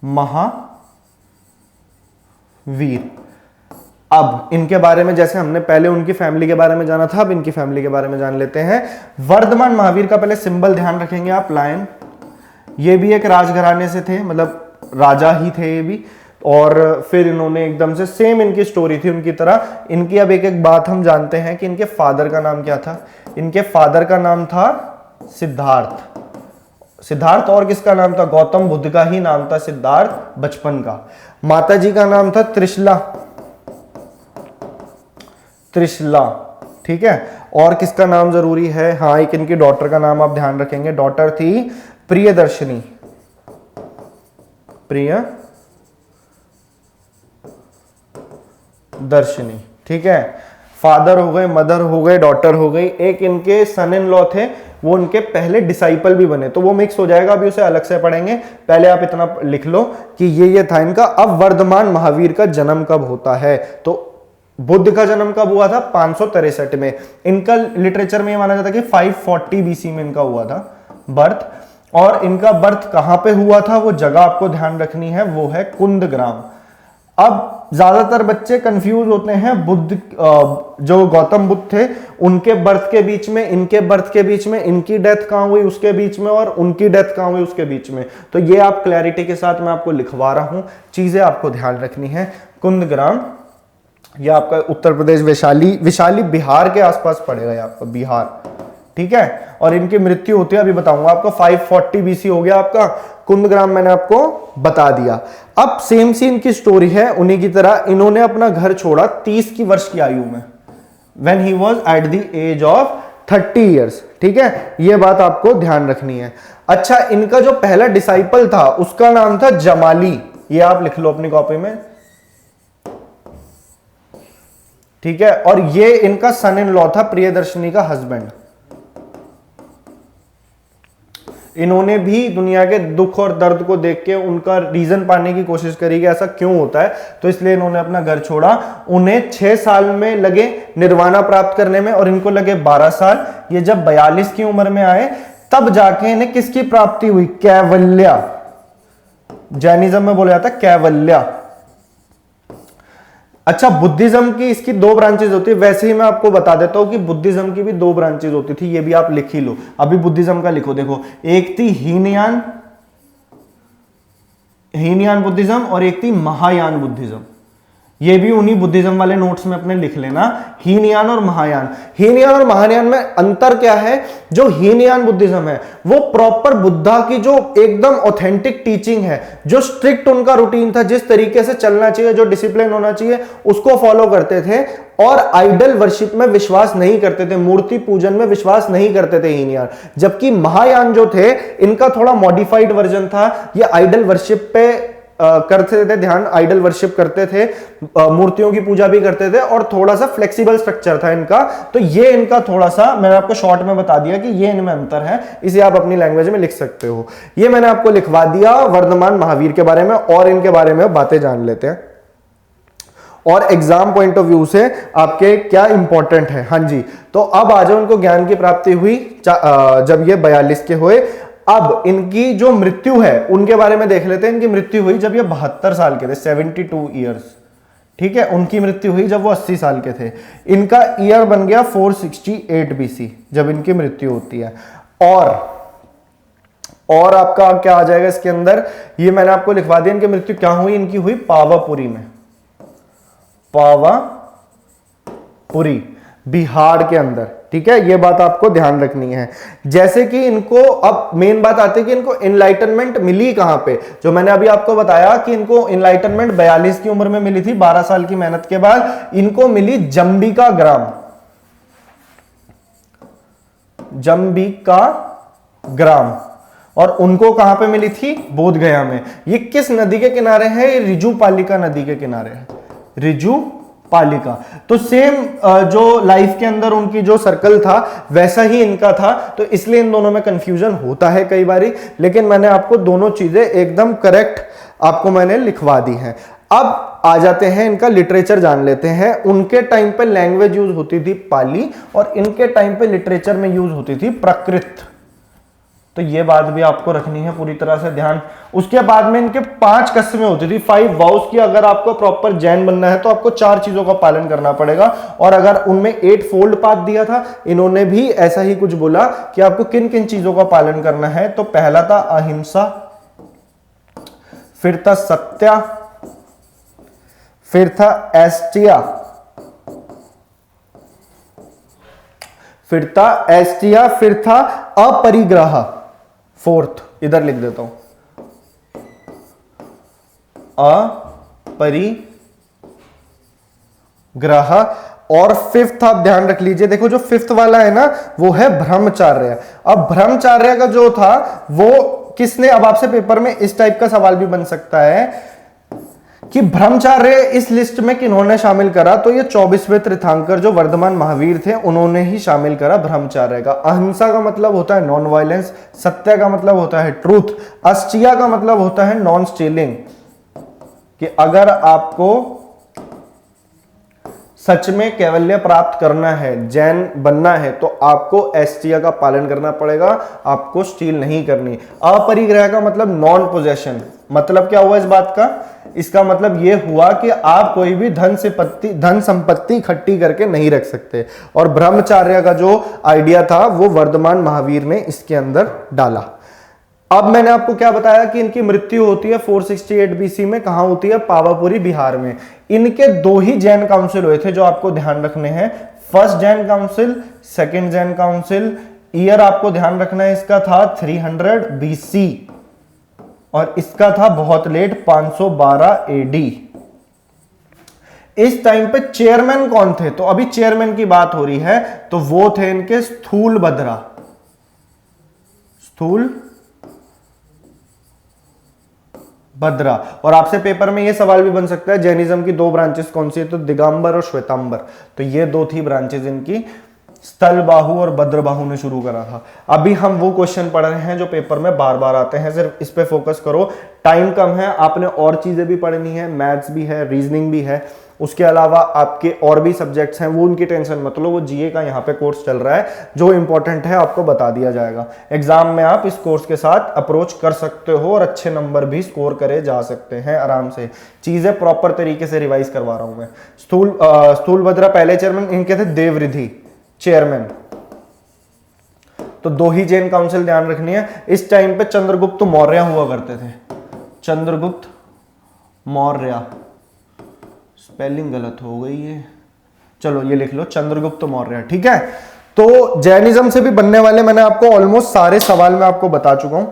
महावीर। अब इनके बारे में, जैसे हमने पहले उनकी फैमिली के बारे में जाना था, अब इनकी फैमिली के बारे में जान लेते हैं। वर्धमान महावीर का पहले सिंबल ध्यान रखेंगे आप, लायन। ये भी एक राजघराने से थे, मतलब राजा ही थे ये भी। और फिर इन्होंने एकदम से सेम इनकी स्टोरी थी उनकी तरह। इनकी अब एक एक बात हम जानते हैं कि इनके फादर का नाम क्या था। इनके फादर का नाम था सिद्धार्थ। सिद्धार्थ और किसका नाम था? गौतम बुद्ध का ही नाम था सिद्धार्थ बचपन का। माता जी का नाम था त्रिशला। त्रिशला, ठीक है। और किसका नाम जरूरी है? हाँ, एक इनकी डॉटर का नाम आप ध्यान रखेंगे। डॉटर थी प्रियदर्शनी। प्रियदर्शनी, ठीक है। फादर हो गए, मदर हो गए, डॉटर हो गई। एक इनके सन इन लॉ थे, वो उनके पहले डिसाइपल भी बने। तो वो मिक्स हो जाएगा, अभी उसे अलग से पढ़ेंगे। पहले आप इतना लिख लो कि ये था इनका। अब वर्धमान महावीर का जन्म कब होता है? तो बुद्ध का जन्म कब हुआ था? 563 में। इनका लिटरेचर में ये माना जाता है कि 540 BC में इनका हुआ था बर्थ। और इनका बर्थ कहां पे हुआ था, वो जगह आपको ध्यान रखनी है, वो है कुंदग्राम। अब ज्यादातर बच्चे कंफ्यूज होते हैं बुद्ध, जो गौतम बुद्ध थे उनके बर्थ के बीच में, इनके बर्थ के बीच में, इनकी डेथ कहां हुई उसके बीच में, और उनकी डेथ कहां हुई उसके बीच में। तो ये आप क्लैरिटी के साथ मैं आपको लिखवा रहा हूं, चीजें आपको ध्यान रखनी है। कुंदग्राम यह आपका उत्तर प्रदेश, विशाली बिहार के आसपास पड़ेगा, ये आपका बिहार, ठीक है। और इनकी मृत्यु होती है, अभी बताऊंगा आपको, 540 बीसी हो गया आपका। कुंदग्राम मैंने आपको बता दिया। अब सेम सी इनकी स्टोरी है, उन्हीं की तरह इन्होंने अपना घर छोड़ा 30 की वर्ष की आयु में, when he was at the age of 30 years, ठीक है। यह बात आपको ध्यान रखनी है। अच्छा, इनका जो पहला डिसाइपल था उसका नाम था जमाली, ये आप लिख लो अपनी कॉपी में, ठीक है। और ये इनका सन इन लॉ था, प्रियदर्शनी का हस्बैंड। इन्होंने भी दुनिया के दुख और दर्द को देख के उनका रीजन पाने की कोशिश करी कि ऐसा क्यों होता है, तो इसलिए इन्होंने अपना घर छोड़ा। उन्हें 6 साल में लगे निर्वाणा प्राप्त करने में, और इनको लगे 12 साल। ये जब 42 की उम्र में आए तब जाके इन्हें किसकी प्राप्ति हुई, कैवल्या। जैनिज्म में बोला जाता है कैवल्या। अच्छा, बुद्धिज्म की इसकी 2 ब्रांचेज होती है, वैसे ही मैं आपको बता देता हूं कि बुद्धिज्म की भी 2 ब्रांचेज होती थी, ये भी आप लिख ही लो। अभी बुद्धिज्म का लिखो, देखो, एक थी हीनयान बुद्धिज्म और एक थी महायान बुद्धिज्म। ये भी उन्हीं बुद्धिज्म वाले नोट्स में अपने लिख लेना, हीनयान और महायान। हीनयान और महायान में अंतर क्या है, जो हीनयान बुद्धिज्म है वो प्रॉपर बुद्धा की जो एकदम ऑथेंटिक टीचिंग है, जो स्ट्रिक्ट उनका रूटीन था, जिस तरीके से चलना चाहिए, जो डिसिप्लिन होना चाहिए, उसको फॉलो करते थे। और आइडल वर्शिप में विश्वास नहीं करते थे, मूर्ति पूजन में विश्वास नहीं करते थे हीनयान। जबकि महायान जो थे, इनका थोड़ा मॉडिफाइड वर्जन था, ये आइडल वर्शिप पे करते थे ध्यान, आइडल वर्शिप करते थे, मूर्तियों की पूजा भी करते थे, और थोड़ा सा फ्लेक्सिबल स्ट्रक्चर था इनका। तो ये इनका थोड़ा सा, मैंने आपको शॉर्ट में बता दिया कि ये इनमें अंतर है, इसे आप अपनी लैंग्वेज में लिख सकते हो। ये मैंने आपको लिखवा दिया वर्धमान महावीर के बारे में, और इनके बारे में बातें जान लेते हैं और एग्जाम पॉइंट ऑफ व्यू से आपके क्या इंपॉर्टेंट है। हाँ जी, तो अब आ जाओ, इनको ज्ञान की प्राप्ति हुई जब ये 42 के हुए। अब इनकी जो मृत्यु है उनके बारे में देख लेते हैं। इनकी मृत्यु हुई जब ये 72 साल के थे, 72 ईयर्स, ठीक है। उनकी मृत्यु हुई जब वो 80 साल के थे। इनका ईयर बन गया 468 बीसी जब इनकी मृत्यु होती है। और आपका क्या आ जाएगा इसके अंदर, ये मैंने आपको लिखवा दिया। इनकी मृत्यु क्या हुई, इनकी हुई पावापुरी में, पावापुरी बिहार के अंदर, ठीक है। ये बात आपको ध्यान रखनी है। जैसे कि इनको, अब मेन बात आती है कि इनको इनलाइटनमेंट मिली कहां पे, जो मैंने अभी आपको बताया कि इनको इनलाइटनमेंट 42 की उम्र में मिली थी, 12 साल की मेहनत के बाद इनको मिली जंबिका ग्राम। और उनको कहां पे मिली थी, बोध गया में। ये किस नदी के किनारे है, ये रिजुपालिका नदी के किनारे है, रिजुपालिका। तो सेम जो लाइफ के अंदर उनकी जो सर्कल था वैसा ही इनका था, तो इसलिए इन दोनों में कंफ्यूजन होता है कई बारी, लेकिन मैंने आपको दोनों चीजें एकदम करेक्ट आपको मैंने लिखवा दी हैं। अब आ जाते हैं, इनका लिटरेचर जान लेते हैं। उनके टाइम पे लैंग्वेज यूज होती थी पाली, और इनके टाइम पे लिटरेचर में यूज होती थी प्राकृत। तो ये बात भी आपको रखनी है पूरी तरह से ध्यान। उसके बाद में इनके 5 कस्में होती थी, 5 वाउस की। अगर आपको प्रॉपर जैन बनना है तो आपको 4 चीजों का पालन करना पड़ेगा। और अगर उनमें 8 फोल्ड पाथ दिया था, इन्होंने भी ऐसा ही कुछ बोला कि आपको किन किन चीजों का पालन करना है। तो पहला था अहिंसा, फिर था सत्या, फिर था एस्टिया, फिर था अपरिग्रह, 4th इधर लिख देता हूं, अपरिग्रह। और 5th आप ध्यान रख लीजिए, देखो जो 5th वाला है ना, वो है ब्रह्मचार्य। अब ब्रह्मचार्य का जो था वो किसने, अब आपसे पेपर में इस टाइप का सवाल भी बन सकता है कि ब्रह्मचार्य इस लिस्ट में किन्होंने शामिल करा, तो ये 24वें तीर्थंकर जो वर्धमान महावीर थे उन्होंने ही शामिल करा ब्रह्मचार्य का। अहिंसा का मतलब होता है नॉन वायलेंस, सत्य का मतलब होता है ट्रूथ, अस्टिया का मतलब होता है नॉन स्टीलिंग, कि अगर आपको सच में कैवल्य प्राप्त करना है, जैन बनना है, तो आपको एसटीए का पालन करना पड़ेगा, आपको स्टील नहीं करनी। अपरिग्रह का मतलब नॉन पोजेशन, मतलब क्या हुआ इस बात का? इसका मतलब यह हुआ कि आप कोई भी धन संपत्ति इकट्ठी करके नहीं रख सकते। और ब्रह्मचार्य का जो आइडिया था वो वर्धमान महावीर ने इसके अंदर डाला। अब मैंने आपको क्या बताया कि इनकी मृत्यु होती है 468 बीसी में, कहां होती है? पावापुरी बिहार में। इनके 2 ही जैन काउंसिल हुए थे जो आपको ध्यान रखने हैं, first Jan council, second Jain council. Year आपको ध्यान रखना है, इसका था 300 बीसी और इसका था बहुत लेट 512 एडी। इस टाइम पे चेयरमैन कौन थे? तो अभी चेयरमैन की बात हो रही है, तो वो थे इनके स्थूलभद्रा। और आपसे पेपर में ये सवाल भी बन सकता है, जैनिज्म की 2 ब्रांचेस कौन सी है? तो दिगंबर और श्वेतांबर। तो ये 2 थी ब्रांचेस इनकी, स्थलबाहु और भद्रबाहु ने शुरू करा था। अभी हम वो क्वेश्चन पढ़ रहे हैं जो पेपर में बार बार आते हैं, सिर्फ इस पे फोकस करो, टाइम कम है, आपने और चीजें भी पढ़नी है, मैथ्स भी है, रीजनिंग भी है, उसके अलावा आपके और भी सब्जेक्ट्स हैं, वो उनकी टेंशन मत लो, वो जीए का यहाँ पे कोर्स चल रहा है, जो इंपॉर्टेंट है आपको बता दिया जाएगा। एग्जाम में आप इस कोर्स के साथ अप्रोच कर सकते हो और अच्छे नंबर भी स्कोर करे जा सकते हैं आराम से। चीजें प्रॉपर तरीके से रिवाइज करवा रहा हूं मैं। स्थूलभद्रा पहले चेयरमैन, इनके थे देवरिधि चेयरमैन। तो 2 ही जैन काउंसिल ध्यान रखनी है। इस टाइम पे चंद्रगुप्त मौर्य हुआ करते थे, चंद्रगुप्त मौर्य, स्पेलिंग गलत हो गई है, चलो ये लिख लो चंद्रगुप्त मौर्य, ठीक है। तो जैनिज्म से भी बनने वाले मैंने आपको ऑलमोस्ट सारे सवाल में आपको बता चुका हूं।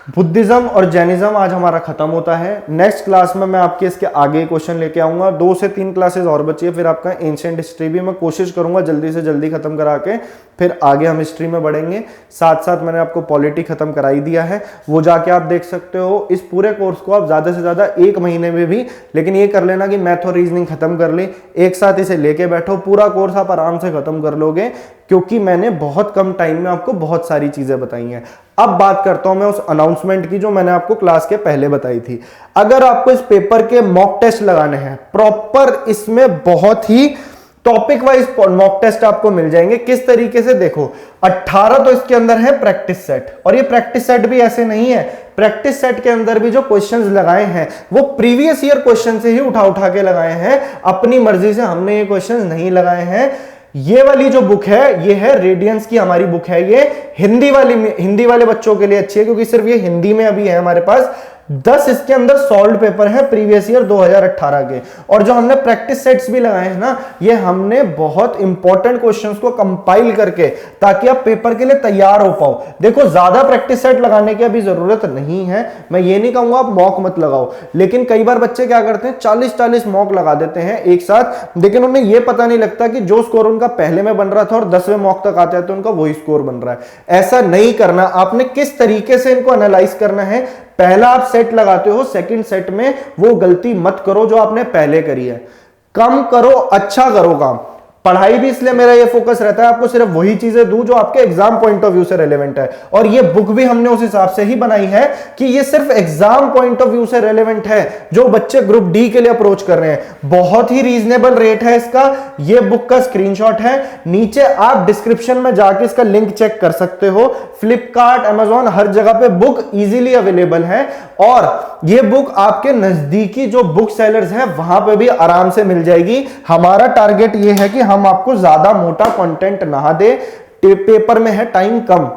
बुद्धिज्म और जैनिज्म आज हमारा खत्म होता है। नेक्स्ट क्लास में मैं आपके इसके आगे क्वेश्चन लेके आऊंगा। 2 से 3 क्लासेस और बची है, फिर आपका एंशिएंट हिस्ट्री भी मैं कोशिश करूंगा जल्दी से जल्दी खत्म करा के फिर आगे हम हिस्ट्री में बढ़ेंगे। साथ साथ मैंने आपको पॉलिटी खत्म कराई दिया है, वो जाके आप देख सकते हो। इस पूरे कोर्स को आप ज्यादा से ज्यादा 1 महीने में भी, लेकिन ये कर लेना कि मैथ और रीजनिंग खत्म कर ले, एक साथ इसे लेके बैठो, पूरा कोर्स आप आराम से खत्म कर लोगे, क्योंकि मैंने बहुत कम टाइम में आपको बहुत सारी चीजें बताई हैं। अब बात करता हूं मैं उस अनाउंसमेंट की जो मैंने आपको क्लास के पहले बताई थी। अगर आपको इस पेपर के मॉक टेस्ट लगाने हैं प्रॉपर, इसमें बहुत ही टॉपिक वाइज मॉक टेस्ट आपको मिल जाएंगे। किस तरीके से? देखो 18 तो इसके अंदर है प्रैक्टिस सेट, और ये प्रैक्टिस सेट भी ऐसे नहीं है, प्रैक्टिस सेट के अंदर भी जो क्वेश्चंस लगाए हैं वो प्रीवियस ईयर क्वेश्चन से ही उठा के लगाए हैं, अपनी मर्जी से हमने ये क्वेश्चंस नहीं लगाए हैं। ये वाली जो बुक है ये है रेडियंस की हमारी बुक है, ये हिंदी वाले बच्चों के लिए अच्छी है, क्योंकि सिर्फ ये हिंदी में अभी है हमारे पास। 10 इसके अंदर सॉल्व पेपर है प्रीवियस ईयर 2018 के, और जो हमने प्रैक्टिस सेट्स भी लगाए हैं ना, ये हमने बहुत इंपॉर्टेंट क्वेश्चंस को कंपाइल करके, ताकि आप पेपर के लिए तैयार हो पाओ। देखो ज्यादा प्रैक्टिस सेट लगाने की अभी जरूरत नहीं है, मैं ये नहीं कहूंगा आप मॉक मत लगाओ, लेकिन कई बार बच्चे क्या करते हैं 40-40 मॉक लगा देते हैं एक साथ, लेकिन उन्हें ये पता नहीं लगता कि जो स्कोर उनका पहले में बन रहा था और 10वें मॉक तक आता है तो उनका वही स्कोर बन रहा है। ऐसा नहीं करना, आपने किस तरीके से इनको एनालाइज करना है, पहला आप सेट लगाते हो, सेकंड सेट में वो गलती मत करो जो आपने पहले करी है। कम करो, अच्छा करो काम। पढ़ाई भी इसलिए मेरा ये फोकस रहता है आपको सिर्फ वही चीजें दूं जो आपके एग्जाम पॉइंट ऑफ व्यू से रेलेवेंट है, और ये बुक भी हमने उस हिसाब से ही बनाई है कि ये सिर्फ एग्जाम पॉइंट ऑफ व्यू से रेलेवेंट है, जो बच्चे ग्रुप डी के लिए अप्रोच कर रहे हैं। बहुत ही रीजनेबल रेट है इसका, ये बुक का स्क्रीनशॉट है, नीचे आप डिस्क्रिप्शन में जाके इसका लिंक चेक कर सकते हो। फ्लिपकार्ट, अमेजॉन, हर जगह पे बुक इजीली अवेलेबल है, और ये बुक आपके नजदीकी जो बुक सेलर्स हैं वहां पे भी आराम से मिल जाएगी। हमारा टारगेट ये है कि हम आपको ज्यादा मोटा कंटेंट ना दे, पेपर में है टाइम कम,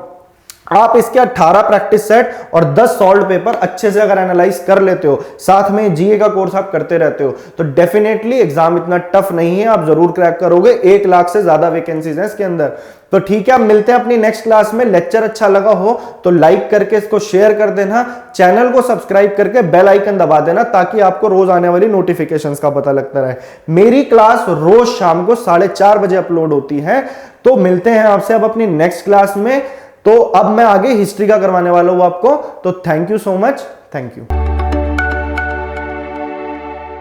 आप इसके 18 प्रैक्टिस सेट और 10 सॉल्व पेपर अच्छे से अगर एनालाइज कर लेते हो, साथ में जीए का कोर्स आप करते रहते हो, तो डेफिनेटली एग्जाम इतना टफ नहीं है, आप जरूर क्रैक करोगे। 1 लाख से ज्यादा वैकेंसीज हैं इसके अंदर। तो ठीक है, आप मिलते हैं अपनी नेक्स्ट क्लास में। लेक्चर अच्छा लगा हो तो लाइक करके इसको शेयर कर देना, चैनल को सब्सक्राइब करके बेल आइकन दबा देना, ताकि आपको रोज आने वाली नोटिफिकेशंस का पता लगता रहे। मेरी क्लास रोज शाम को 4:30 बजे अपलोड होती है। तो मिलते हैं आपसे अब अपनी नेक्स्ट क्लास में। तो अब मैं आगे हिस्ट्री का करवाने वाला हूं आपको। तो thank you so much, thank you.